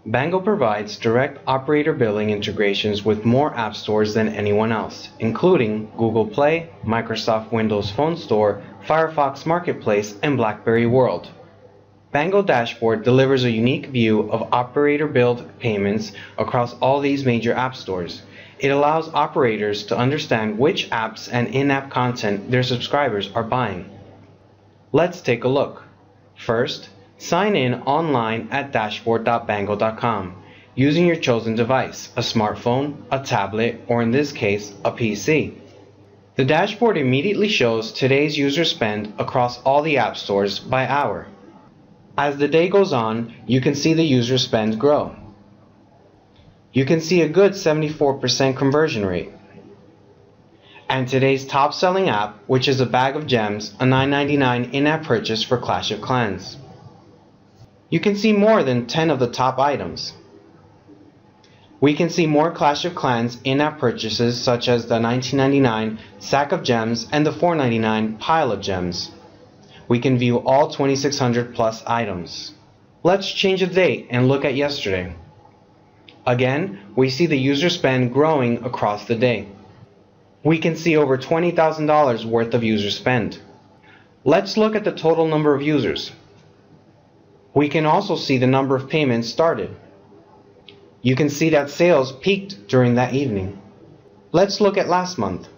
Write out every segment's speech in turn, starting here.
Bango provides direct operator billing integrations with more app stores than anyone else, including Google Play, Microsoft Windows Phone Store, Firefox Marketplace, and BlackBerry World. Bango Dashboard delivers a unique view of operator-billed payments across all these major app stores. It allows operators to understand which apps and in-app content their subscribers are buying. Let's take a look. First, sign in online at dashboard.bango.com using your chosen device, a smartphone, a tablet, or in this case, a PC. The dashboard immediately shows today's user spend across all the app stores by hour. As the day goes on, you can see the user spend grow. You can see a good 74% conversion rate. And today's top-selling app, which is a bag of gems, a $9.99 in-app purchase for Clash of Clans. You can see more than 10 of the top items. We can see more Clash of Clans in-app purchases such as the $19.99 sack of gems and the $4.99 pile of gems. We can view all 2,600 plus items. Let's change the date and look at yesterday. Again, we see the user spend growing across the day. We can see over $20,000 worth of user spend. Let's look at the total number of users. We can also see the number of payments started. You can see that sales peaked during that evening. Let's look at last month.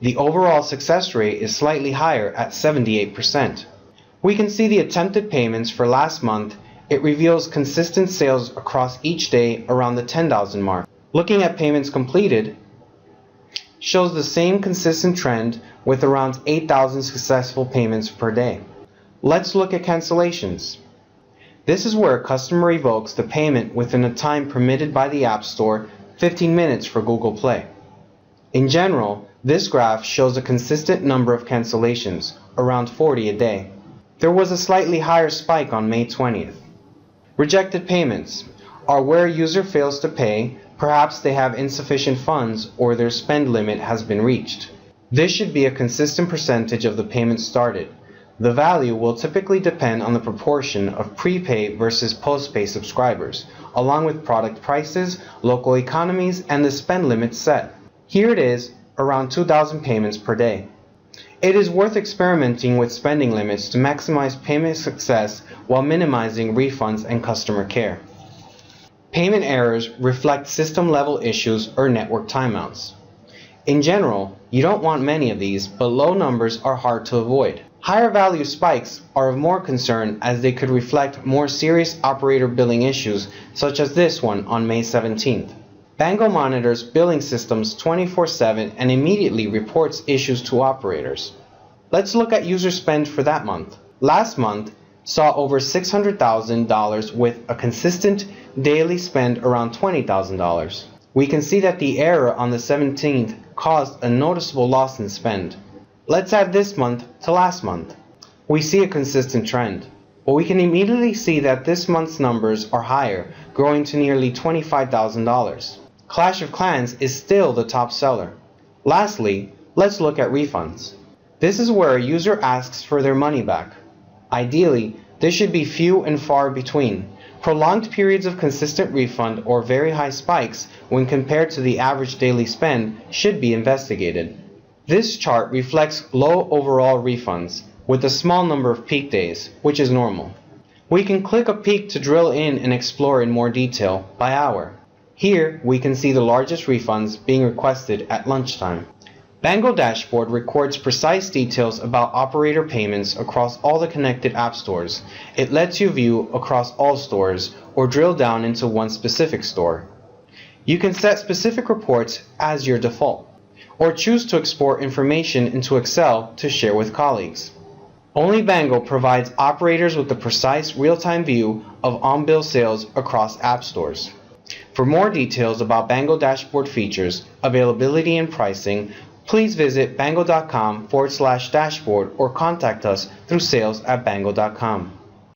The overall success rate is slightly higher at 78%. We can see the attempted payments for last month. It reveals consistent sales across each day around the 10,000 mark. Looking at payments completed shows the same consistent trend with around 8,000 successful payments per day. Let's look at cancellations. This is where a customer revokes the payment within a time permitted by the App Store, 15 minutes for Google Play. In general, this graph shows a consistent number of cancellations, around 40 a day. There was a slightly higher spike on May 20th. Rejected payments are where a user fails to pay, perhaps they have insufficient funds or their spend limit has been reached. This should be a consistent percentage of the payments started. The value will typically depend on the proportion of prepay versus postpay subscribers, along with product prices, local economies, and the spend limit set. Here it is, around 2,000 payments per day. It is worth experimenting with spending limits to maximize payment success while minimizing refunds and customer care. Payment errors reflect system-level issues or network timeouts. In general, you don't want many of these, but low numbers are hard to avoid. Higher value spikes are of more concern as they could reflect more serious operator billing issues, such as this one on May 17th. Bango monitors billing systems 24/7 and immediately reports issues to operators. Let's look at user spend for that month. Last month saw over $600,000 with a consistent daily spend around $20,000. We can see that the error on the 17th caused a noticeable loss in spend. Let's add this month to last month. We see a consistent trend, but we can immediately see that this month's numbers are higher, growing to nearly $25,000. Clash of Clans is still the top seller. Lastly, let's look at refunds. This is where a user asks for their money back. Ideally, this should be few and far between. Prolonged periods of consistent refund or very high spikes when compared to the average daily spend should be investigated. This chart reflects low overall refunds with a small number of peak days, which is normal. We can click a peak to drill in and explore in more detail by hour. Here we can see the largest refunds being requested at lunchtime. Bango Dashboard records precise details about operator payments across all the connected app stores. It lets you view across all stores or drill down into one specific store. You can set specific reports as your default, or choose to export information into Excel to share with colleagues. Only Bango provides operators with a precise real-time view of on-bill sales across app stores. For more details about Bango Dashboard features, availability, and pricing, please visit bango.com/dashboard or contact us through sales@bango.com.